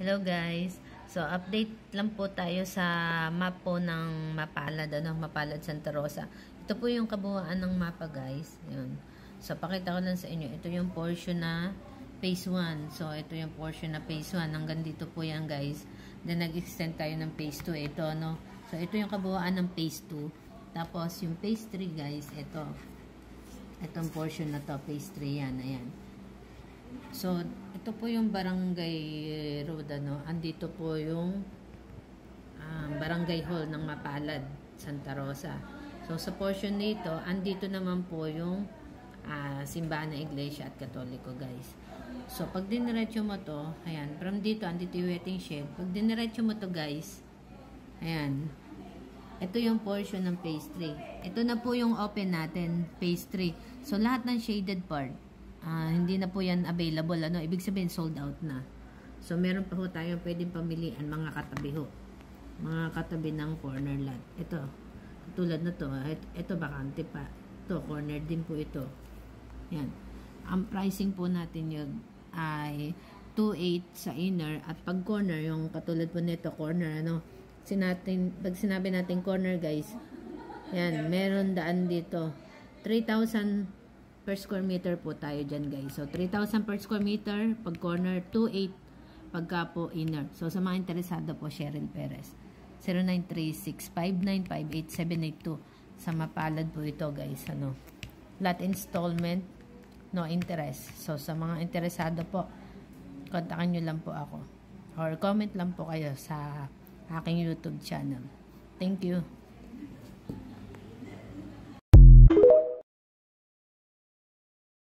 Hello guys. So update lang po tayo sa map po ng Mapalad, Mapalad Santa Rosa. Ito po yung kabuuan ng mapa guys. Yun. So pakita ko lang sa inyo. Ito yung portion na phase 1. So ito yung portion na phase 1. Hanggang dito po yan guys. Then nag-extend tayo ng phase 2. Ito no. So ito yung kabuuan ng phase 2. Tapos yung phase 3 guys, ito. Itong portion na to, phase 3 yan. Ayan. So, ito po yung Barangay Road, andito po yung Barangay Hall ng Mapalad, Santa Rosa. So, sa portion nito, andito naman po yung simbahan ng Iglesia at Katoliko, guys. So, pag diniretso mo to, ayan, from dito, andito yung waiting shed. Pag diniretso mo to, guys, ayan, ito yung portion ng phase 3. Ito na po yung open natin, phase 3. So, lahat ng shaded part, hindi na po yan available, ibig sabihin sold out na. So meron pa ho tayong pwedeng pamilian, mga katabi ho, mga katabi ng corner lot. Ito, katulad na to, ito bakante pa, ito corner din po ito. Yan, ang pricing po natin yun ay 2.8 sa inner, at pag corner, yung katulad po nito corner, pag sinabi natin corner guys, yan, meron daan dito 3,000 per square meter po tayo dyan guys. So 3,000 per square meter pag corner, 2.8 pagka po inner. So sa mga interesado po, Cheryl Perez, 0936-595-8782. Sa Mapalad po ito guys. Lot installment, no interest. So sa mga interesado po, kontakan nyo lang po ako or comment lang po kayo sa aking YouTube channel. Thank you.